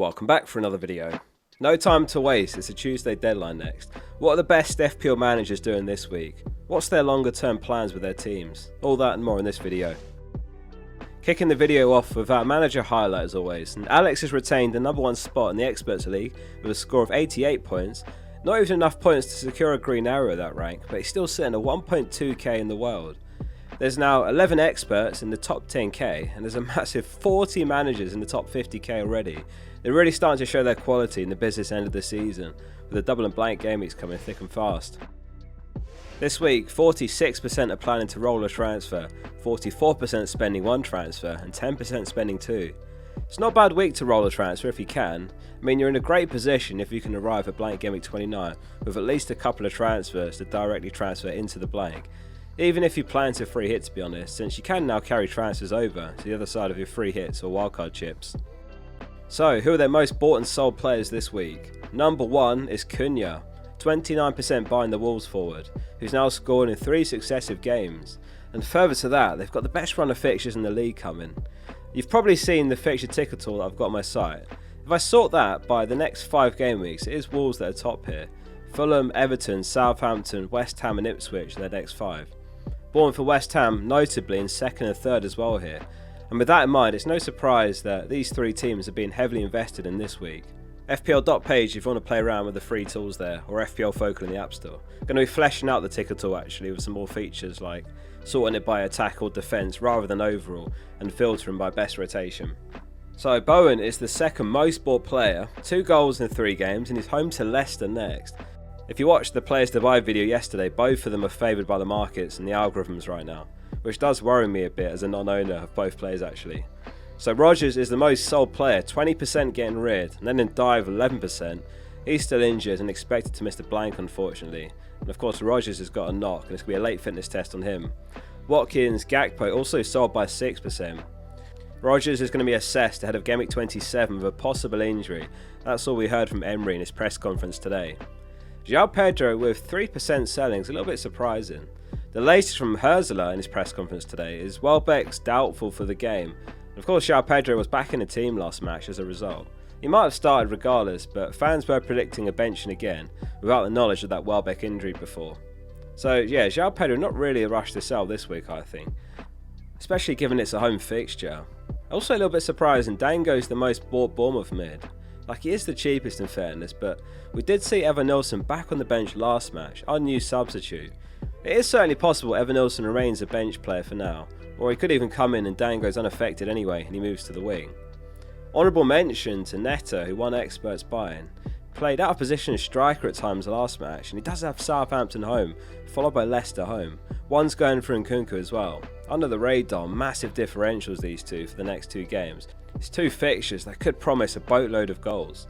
Welcome back for another video. No time to waste, it's a Tuesday deadline next. What are the best FPL managers doing this week? What's their longer term plans with their teams? All that and more in this video. Kicking the video off with our manager highlight as always, and Alex has retained the number one spot in the Experts League with a score of 88 points. Not even enough points to secure a green arrow at that rank, but he's still sitting at 1.2k in the world. There's now 11 experts in the top 10k, and there's a massive 40 managers in the top 50k already. They're really starting to show their quality in the business end of the season, with the double and blank game weeks coming thick and fast. This week, 46% are planning to roll a transfer, 44% spending one transfer, and 10% spending two. It's not a bad week to roll a transfer if you can. I mean, you're in a great position if you can arrive at blank Gameweek 29 with at least a couple of transfers to directly transfer into the blank. Even if you plan to free hit, to be honest, since you can now carry transfers over to the other side of your free hits or wildcard chips. So, who are their most bought and sold players this week? Number 1 is Cunha, 29% buying the Wolves forward, who's now scored in 3 successive games. And further to that, they've got the best run of fixtures in the league coming. You've probably seen the fixture ticker tool that I've got on my site. If I sort that by the next 5 game weeks, it is Wolves that are top here. Fulham, Everton, Southampton, West Ham and Ipswich are their next 5. Born for West Ham, notably in 2nd and 3rd as well here. And with that in mind, it's no surprise that these 3 teams are being heavily invested in this week. FPL.page if you want to play around with the free tools there, or FPL Focal in the App Store. I'm going to be fleshing out the ticker tool actually with some more features like sorting it by attack or defence rather than overall, and filtering by best rotation. So Bowen is the second most bought player, 2 goals in 3 games, and he's home to Leicester next. If you watched the players to buy video yesterday, both of them are favoured by the markets and the algorithms right now, which does worry me a bit as a non-owner of both players actually. So Rodgers is the most sold player, 20% getting rid, and then in dive 11%. He's still injured and expected to miss the blank unfortunately. And of course Rodgers has got a knock and it's going to be a late fitness test on him. Watkins, Gakpo also sold by 6%. Rodgers is going to be assessed ahead of Gameweek 27 with a possible injury. That's all we heard from Emery in his press conference today. João Pedro with 3% selling is a little bit surprising. The latest from Herzler in his press conference today is Welbeck's doubtful for the game. Of course João Pedro was back in the team last match as a result. He might have started regardless, but fans were predicting a benching again without the knowledge of that Welbeck injury before. So yeah, João Pedro not really a rush to sell this week I think, especially given it's a home fixture. Also a little bit surprising, Dango's the most bought Bournemouth mid. Like he is the cheapest in fairness, but we did see Evan Nilsson back on the bench last match, unused substitute. It is certainly possible Evan Nilsson remains a bench player for now, or he could even come in and Dango's unaffected anyway and he moves to the wing. Honourable mention to Neto, who won Experts buying. Played out of position as striker at times last match, and he does have Southampton home, followed by Leicester home. One's going for Nkunku as well. Under the radar, massive differentials these two for the next 2 games. It's 2 fixtures that could promise a boatload of goals.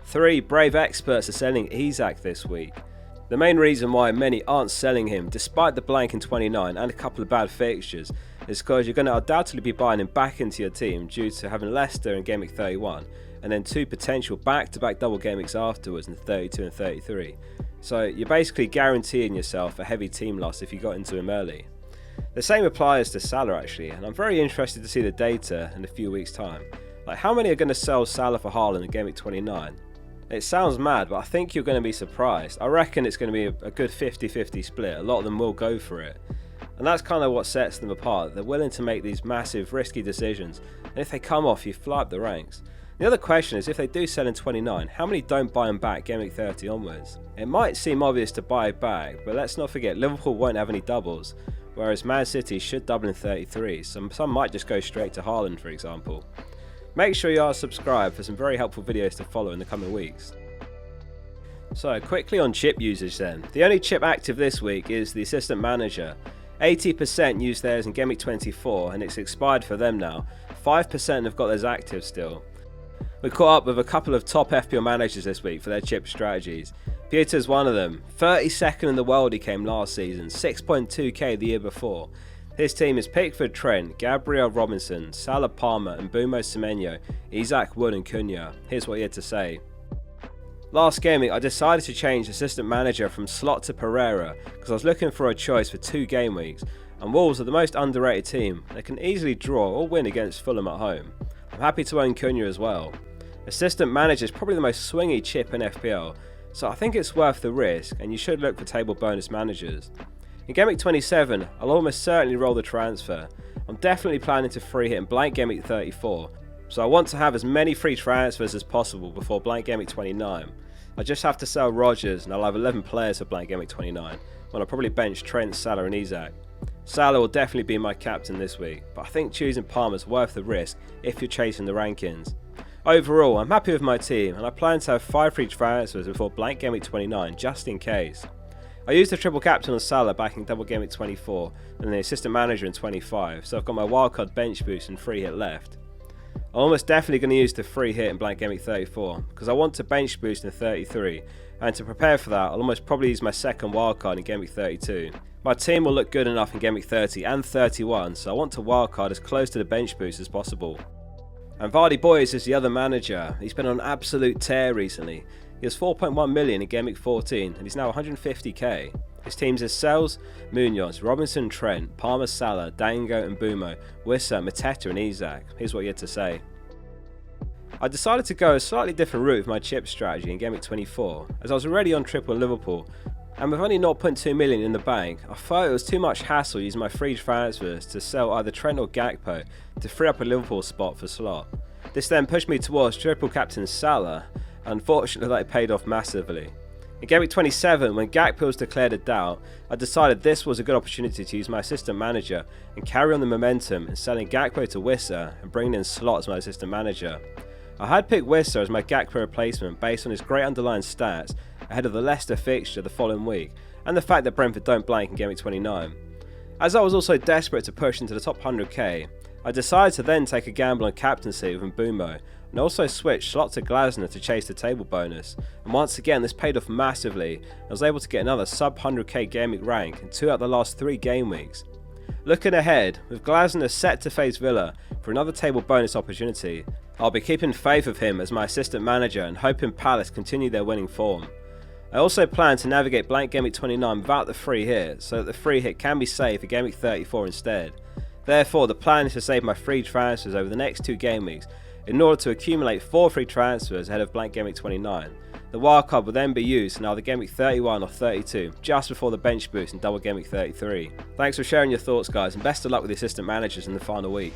3 brave experts are selling Isak this week. The main reason why many aren't selling him, despite the blank in 29 and a couple of bad fixtures, is because you're going to undoubtedly be buying him back into your team due to having Leicester in Gameweek 31, and then 2 potential back-to-back double game weeks afterwards in 32 and 33. So you're basically guaranteeing yourself a heavy team loss if you got into him early. The same applies to Salah actually, and I'm very interested to see the data in a few weeks time. Like how many are going to sell Salah for Haaland in Gameweek 29? It sounds mad, but I think you're going to be surprised. I reckon it's going to be a good 50-50 split. A lot of them will go for it. And that's kind of what sets them apart. They're willing to make these massive risky decisions, and if they come off, you fly up the ranks. The other question is if they do sell in 29, how many don't buy them back Gameweek 30 onwards? It might seem obvious to buy back, but let's not forget Liverpool won't have any doubles, whereas Man City should double in 33, so some might just go straight to Haaland for example. Make sure you are subscribed for some very helpful videos to follow in the coming weeks. So quickly on chip usage then. The only chip active this week is the assistant manager. 80% used theirs in Gameweek 24 and it's expired for them now. 5% have got theirs active still. We caught up with a couple of top FPL managers this week for their chip strategies. Peter's one of them. 32nd in the world he came last season, 6.2k the year before. His team is Pickford Trent, Gabriel Robinson, Salah Palmer and Bumo Semenyo, Isak Wood and Cunha. Here's what he had to say. Last gaming I decided to change assistant manager from Slot to Pereira because I was looking for a choice for 2 game weeks, and Wolves are the most underrated team. They can easily draw or win against Fulham at home. I'm happy to own Cunha as well. Assistant Manager is probably the most swingy chip in FPL, so I think it's worth the risk, and you should look for table bonus managers. In Gameweek 27, I'll almost certainly roll the transfer. I'm definitely planning to free hit in blank Gameweek 34, so I want to have as many free transfers as possible before blank Gameweek 29. I just have to sell Rodgers and I'll have 11 players for blank Gameweek 29, when I'll probably bench Trent, Salah and Isak. Salah will definitely be my captain this week, but I think choosing Palmer is worth the risk if you're chasing the rankings. Overall, I'm happy with my team and I plan to have 5 free transfers before blank Gameweek 29 just in case. I used the triple captain on Salah back in double Gameweek 24 and the assistant manager in 25, so I've got my wildcard bench boost and free hit left. I'm almost definitely going to use the free hit in blank Gameweek 34 because I want to bench boost in 33, and to prepare for that I'll almost probably use my second wildcard in Gameweek 32. My team will look good enough in Gameweek 30 and 31, so I want to wildcard as close to the bench boost as possible. And Vardy Boys is the other manager. He's been on an absolute tear recently. He has 4.1 million in Gameweek 14 and he's now 150k. His teams is Sells, Munoz, Robinson, Trent, Palmer, Salah, Dango and Bumo, Wissa, Mateta and Isak. Here's what he had to say. I decided to go a slightly different route with my chip strategy in Gameweek 24, as I was already on triple Liverpool, and with only 0.2 million in the bank, I thought it was too much hassle using my free transfers to sell either Trent or Gakpo to free up a Liverpool spot for slot. This then pushed me towards triple captain Salah, and unfortunately that paid off massively. In Gameweek 27, when Gakpo was declared a doubt, I decided this was a good opportunity to use my assistant manager and carry on the momentum in selling Gakpo to Wissa and bringing in Slot as my assistant manager. I had picked Wissa as my Gakpo replacement based on his great underlying stats ahead of the Leicester fixture the following week and the fact that Brentford don't blank in Gameweek 29. As I was also desperate to push into the top 100k, I decided to then take a gamble on captaincy with Mbumo and also switched Slot to Glasner to chase the table bonus, and once again this paid off massively. I was able to get another sub 100k Gameweek rank in 2 out of the last 3 game weeks. Looking ahead, with Glasner set to face Villa for another table bonus opportunity, I'll be keeping faith with him as my assistant manager and hoping Palace continue their winning form. I also plan to navigate blank Gameweek 29 without the free hit, so that the free hit can be saved for Gameweek 34 instead. Therefore, the plan is to save my free transfers over the next 2 game weeks in order to accumulate 4 free transfers ahead of blank Gameweek 29. The wildcard will then be used in either Gameweek 31 or 32, just before the bench boost in double Gameweek 33. Thanks for sharing your thoughts guys, and best of luck with the assistant managers in the final week.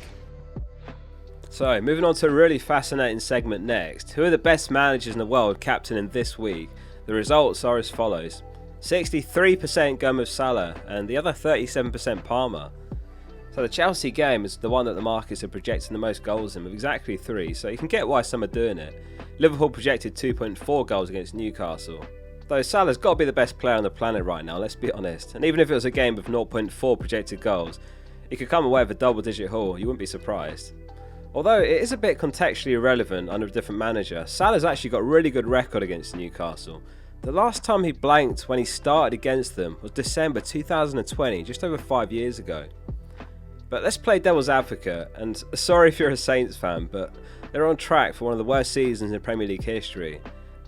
So, moving on to a really fascinating segment next. Who are the best managers in the world captaining this week? The results are as follows. 63% going with Salah and the other 37% Palmer. So the Chelsea game is the one that the markets are projecting the most goals in with exactly 3, so you can get why some are doing it. Liverpool projected 2.4 goals against Newcastle. Though Salah's got to be the best player on the planet right now, let's be honest. And even if it was a game with 0.4 projected goals, he could come away with a double-digit haul, you wouldn't be surprised. Although it is a bit contextually irrelevant under a different manager, Salah's actually got a really good record against Newcastle. The last time he blanked when he started against them was December 2020, just over 5 years ago. But let's play devil's advocate, and sorry if you're a Saints fan, but they're on track for one of the worst seasons in Premier League history.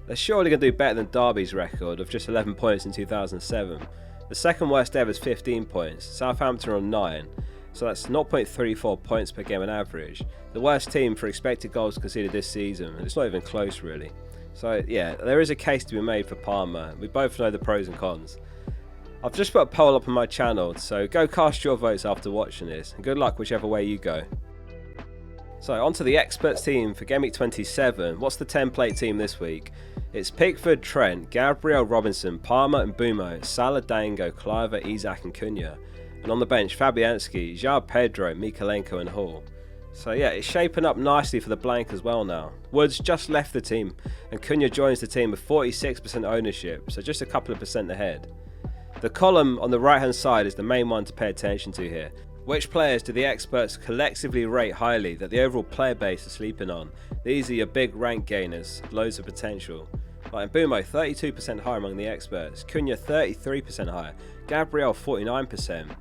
They're surely going to do better than Derby's record of just 11 points in 2007. The second worst ever is 15 points, Southampton on 9, so that's 0.34 points per game on average. The worst team for expected goals conceded this season, and it's not even close really. So yeah, there is a case to be made for Palmer. We both know the pros and cons. I've just put a poll up on my channel, so go cast your votes after watching this, and good luck whichever way you go. So onto the experts team for Gameweek 27. What's the template team this week? It's Pickford, Trent, Gabriel, Robinson, Palmer and Bumo, Salah, Dango, Cliver, Isak and Cunha. And on the bench, Fabianski, João Pedro, Mikalenko and Hall. So yeah, it's shaping up nicely for the blank as well now. Woods just left the team, and Cunha joins the team with 46% ownership, so just a couple of percent ahead. The column on the right hand side is the main one to pay attention to here. Which players do the experts collectively rate highly that the overall player base is sleeping on? These are your big rank gainers, loads of potential. Like Mbumo, 32% higher among the experts, Cunha 33% higher, Gabriel 49%.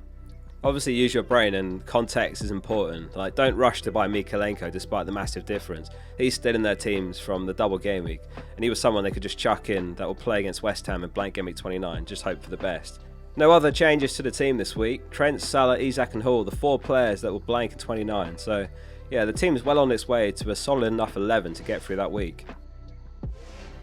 Obviously use your brain, and context is important. Like, don't rush to buy Mikalenko despite the massive difference. He's still in their teams from the double game week, and he was someone they could just chuck in that will play against West Ham in blank game week 29, just hope for the best. No other changes to the team this week. Trent, Salah, Isak and Hall, the 4 players that will blank in 29, so yeah, the team's well on its way to a solid enough 11 to get through that week.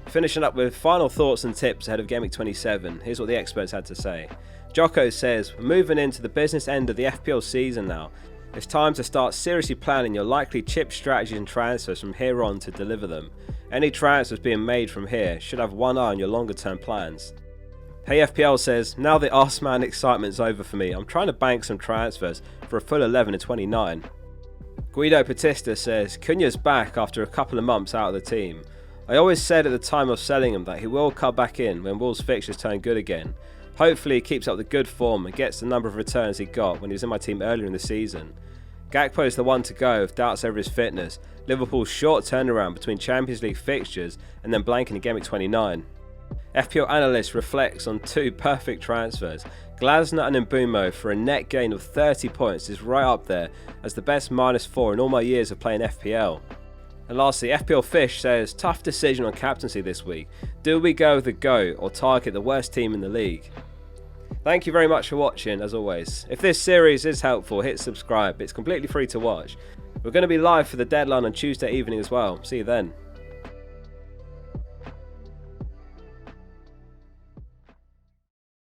Finishing up with final thoughts and tips ahead of Gameweek 27, here's what the experts had to say. Jocko says, we're moving into the business end of the FPL season now. It's time to start seriously planning your likely chip strategies and transfers from here on to deliver them. Any transfers being made from here should have one eye on your longer term plans. Hey FPL says, now the Arseman excitement's over for me. I'm trying to bank some transfers for a full 11 in 29. GW27 says, Cunha's back after a couple of months out of the team. I always said at the time of selling him that he will come back in when Wolves' fixtures turn good again. Hopefully he keeps up the good form and gets the number of returns he got when he was in my team earlier in the season. Gakpo is the one to go with doubts over his fitness. Liverpool's short turnaround between Champions League fixtures and then blanking in Gameweek 29. FPL analyst reflects on two perfect transfers. Glasner and Mbeumo for a net gain of 30 points is right up there as the best -4 in all my years of playing FPL. And lastly, FPL Fish says, tough decision on captaincy this week. Do we go with the GOAT or target the worst team in the league? Thank you very much for watching, as always. If this series is helpful, hit subscribe. It's completely free to watch. We're going to be live for the deadline on Tuesday evening as well. See you then.